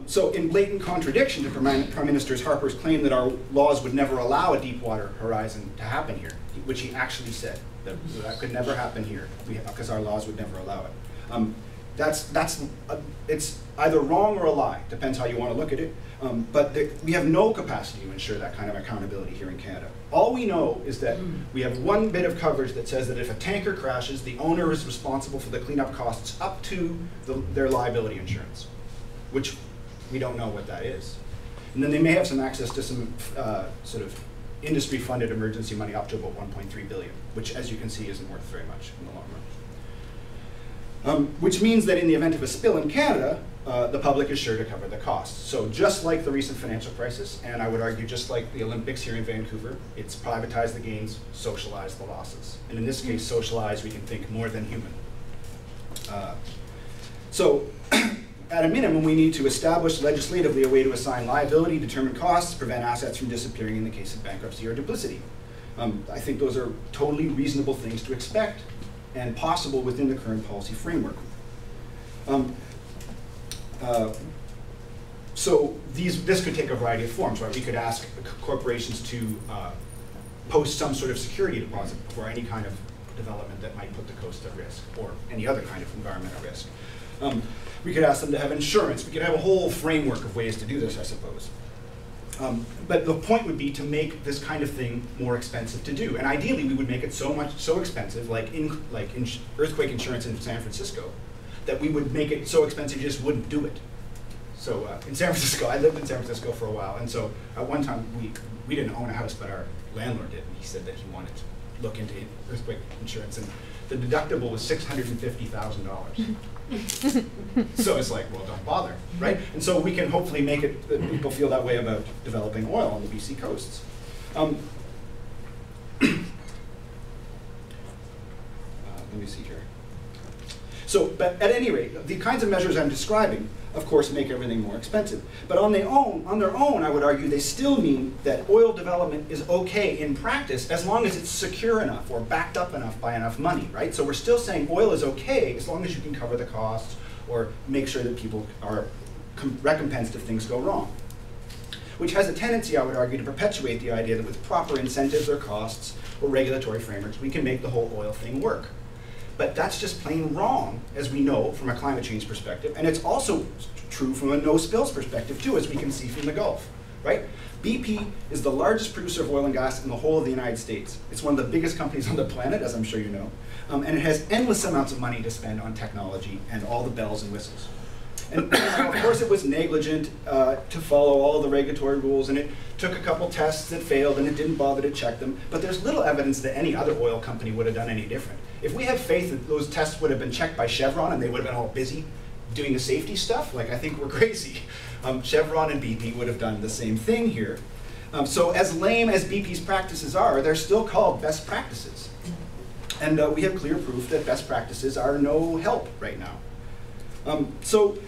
So in blatant contradiction to Prime Minister Harper's claim that our laws would never allow a Deepwater Horizon to happen here, which he actually said, that could never happen here, because our laws would never allow it. It's either wrong or a lie, depends how you want to look at it. But we have no capacity to ensure that kind of accountability here in Canada. All we know is that we have one bit of coverage that says that if a tanker crashes, the owner is responsible for the cleanup costs up to their liability insurance, which we don't know what that is. And then they may have some access to some sort of industry-funded emergency money up to about 1.3 billion, which, as you can see, isn't worth very much in the long run. Which means that in the event of a spill in Canada, the public is sure to cover the costs. So just like the recent financial crisis, and I would argue just like the Olympics here in Vancouver, it's privatize the gains, socialize the losses. And in this case, socialize, we can think more than human. At a minimum, we need to establish legislatively a way to assign liability, determine costs, prevent assets from disappearing in the case of bankruptcy or duplicity. I think those are totally reasonable things to expect and possible within the current policy framework. So this could take a variety of forms, right? We could ask corporations to post some sort of security deposit for any kind of development that might put the coast at risk, or any other kind of environment at risk. We could ask them to have insurance. We could have a whole framework of ways to do this, I suppose. But the point would be to make this kind of thing more expensive to do. And ideally, we would make it so expensive, like earthquake insurance in San Francisco, that we would make it so expensive you just wouldn't do it. So in San Francisco, I lived in San Francisco for a while, and so at one time we didn't own a house, but our landlord did, and he said that he wanted to look into earthquake insurance, and the deductible was $650,000. So it's like, well, don't bother, right? And so we can hopefully make it that people feel that way about developing oil on the BC coasts. Let me see here. So, but at any rate, the kinds of measures I'm describing, of course, make everything more expensive. But on their own, I would argue they still mean that oil development is okay in practice as long as it's secure enough or backed up enough by enough money, right? So we're still saying oil is okay as long as you can cover the costs or make sure that people are recompensed if things go wrong. Which has a tendency, I would argue, to perpetuate the idea that with proper incentives or costs or regulatory frameworks, we can make the whole oil thing work. But that's just plain wrong, as we know, from a climate change perspective. And it's also true from a no-spills perspective, too, as we can see from the Gulf, right? BP is the largest producer of oil and gas in the whole of the United States. It's one of the biggest companies on the planet, as I'm sure you know. And it has endless amounts of money to spend on technology and all the bells and whistles. And of course, it was negligent to follow all the regulatory rules, and it took a couple tests that failed, and it didn't bother to check them. But there's little evidence that any other oil company would have done any different. If we have faith that those tests would have been checked by Chevron and they would have been all busy doing the safety stuff, like, I think we're crazy. Chevron and BP would have done the same thing here. So as lame as BP's practices are, they're still called best practices. And we have clear proof that best practices are no help right now. So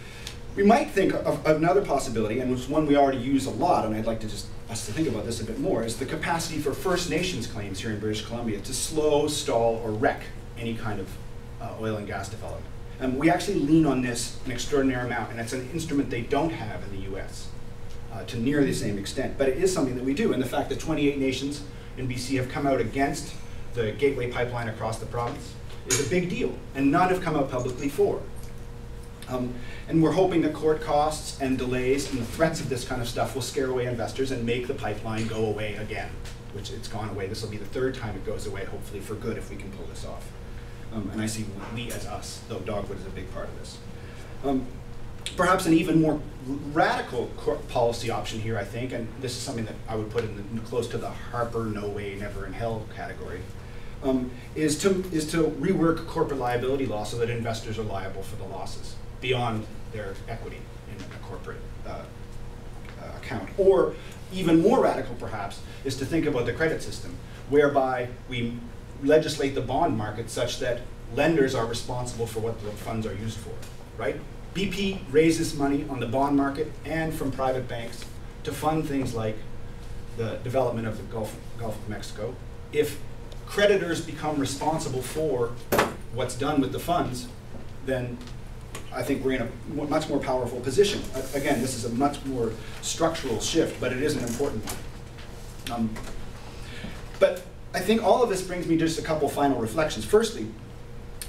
we might think of another possibility, and it's one we already use a lot, and I'd like to just us to think about this a bit more, is the capacity for First Nations claims here in British Columbia to slow, stall, or wreck any kind of oil and gas development. We actually lean on this an extraordinary amount, and it's an instrument they don't have in the US to near the same extent, but it is something that we do. And the fact that 28 nations in BC have come out against the Gateway Pipeline across the province is a big deal, and none have come out publicly for. And we're hoping that court costs and delays and the threats of this kind of stuff will scare away investors and make the pipeline go away again, which it's gone away. This will be the third time it goes away, hopefully for good, if we can pull this off. And I see we as us, though Dogwood is a big part of this. Perhaps an even more radical policy option here, I think, and this is something that I would put in close to the Harper, no way, never in hell category, is to rework corporate liability law so that investors are liable for the losses beyond their equity in a corporate account. Or even more radical, perhaps, is to think about the credit system, whereby we legislate the bond market such that lenders are responsible for what the funds are used for, right? BP raises money on the bond market and from private banks to fund things like the development of the Gulf of Mexico. If creditors become responsible for what's done with the funds, then I think we're in a much more powerful position. Again, this is a much more structural shift, but it is an important one. But I think all of this brings me to just a couple final reflections. Firstly,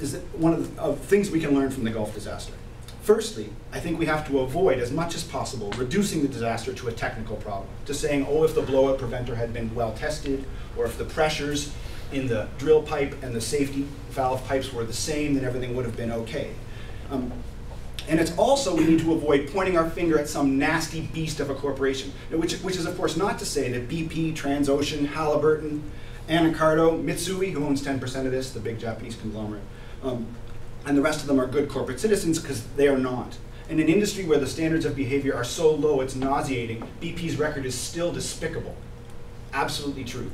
is that one of the things we can learn from the Gulf disaster. Firstly, I think we have to avoid, as much as possible, reducing the disaster to a technical problem. To saying, oh, if the blowout preventer had been well tested, or if the pressures in the drill pipe and the safety valve pipes were the same, then everything would have been okay. And it's also, we need to avoid pointing our finger at some nasty beast of a corporation, which is of course not to say that BP, Transocean, Halliburton, Anacardo, Mitsui, who owns 10% of this, the big Japanese conglomerate, and the rest of them are good corporate citizens, because they are not. In an industry where the standards of behavior are so low it's nauseating, BP's record is still despicable. Absolutely true.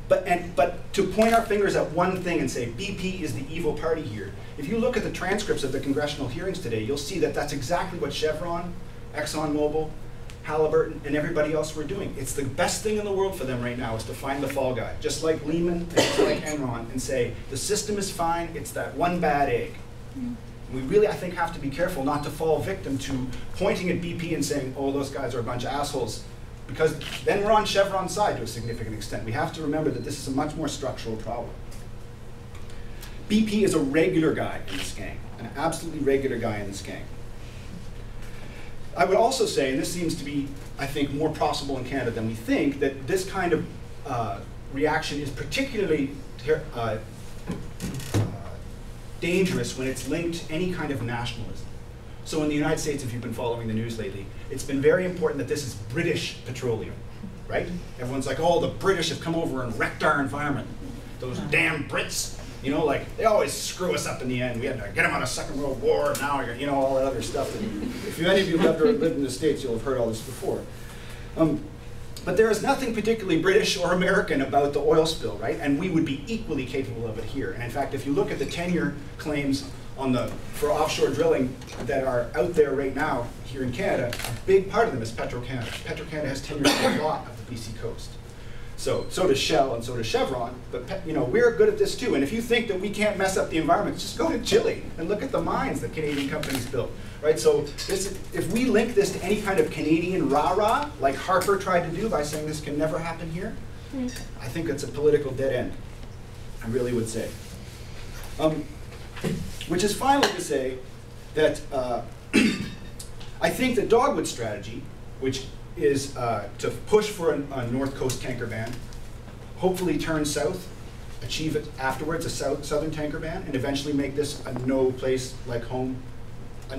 But to point our fingers at one thing and say BP is the evil party here, if you look at the transcripts of the congressional hearings today, you'll see that that's exactly what Chevron, ExxonMobil, Halliburton, and everybody else were doing. It's the best thing in the world for them right now is to find the fall guy, just like Lehman and just like Enron, and say, the system is fine, it's that one bad egg. We really, I think, have to be careful not to fall victim to pointing at BP and saying, oh, those guys are a bunch of assholes, because then we're on Chevron's side to a significant extent. We have to remember that this is a much more structural problem. BP is a regular guy in this gang, an absolutely regular guy in this gang. I would also say, and this seems to be, I think, more possible in Canada than we think, that this kind of reaction is particularly dangerous when it's linked to any kind of nationalism. So in the United States, if you've been following the news lately, it's been very important that this is British petroleum, right? Everyone's like, oh, the British have come over and wrecked our environment. Those damn Brits. You know, like, they always screw us up in the end. We had to get them out of Second World War, and now, you know, all that other stuff. That if any of you have ever lived in the States, you'll have heard all this before. But there is nothing particularly British or American about the oil spill, right? And we would be equally capable of it here. And in fact, if you look at the tenure claims for offshore drilling that are out there right now here in Canada, a big part of them is Petro-Canada. Petro-Canada has tenure on a lot of the BC coast. So does Shell and so does Chevron, but you know, we're good at this too. And if you think that we can't mess up the environment, just go to Chile and look at the mines that Canadian companies built, right? So if we link this to any kind of Canadian rah-rah, like Harper tried to do by saying this can never happen here, I think it's a political dead end, I really would say. Which is finally to say that I think the Dogwood strategy, which is to push for a North Coast tanker ban, hopefully turn south, achieve it afterwards, a southern tanker ban, and eventually make this a no place like home,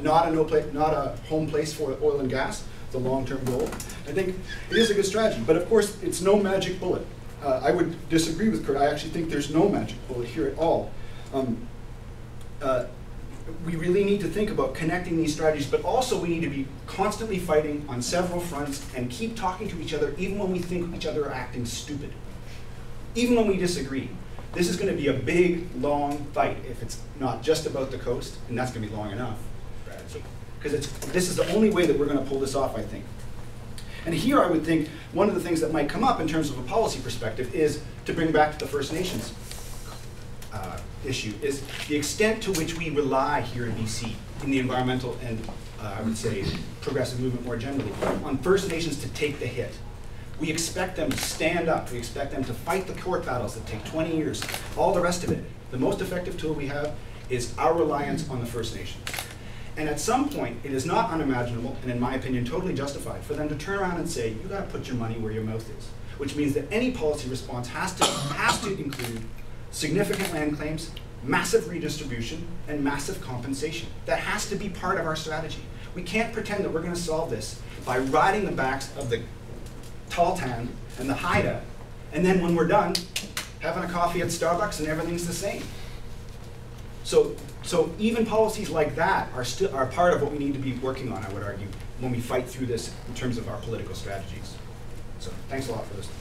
not a home place for oil and gas, the long-term goal. I think it is a good strategy, but of course it's no magic bullet. I would disagree with Kurt. I actually think there's no magic bullet here at all. We really need to think about connecting these strategies, but also we need to be constantly fighting on several fronts and keep talking to each other even when we think each other are acting stupid. Even when we disagree. This is going to be a big, long fight if it's not just about the coast, and that's going to be long enough. Because this is the only way that we're going to pull this off, I think. And here I would think one of the things that might come up in terms of a policy perspective is to bring back to the First Nations issue, is the extent to which we rely here in BC, in the environmental and I would say progressive movement more generally, on First Nations to take the hit. We expect them to stand up, we expect them to fight the court battles that take 20 years, all the rest of it. The most effective tool we have is our reliance on the First Nations. And at some point, it is not unimaginable, and in my opinion, totally justified, for them to turn around and say, you gotta put your money where your mouth is. Which means that any policy response has to include significant land claims, massive redistribution, and massive compensation. That has to be part of our strategy. We can't pretend that we're going to solve this by riding the backs of the Tall Tan and the Haida, and then when we're done, having a coffee at Starbucks and everything's the same. So even policies like that are part of what we need to be working on, I would argue, when we fight through this in terms of our political strategies. So thanks a lot for listening.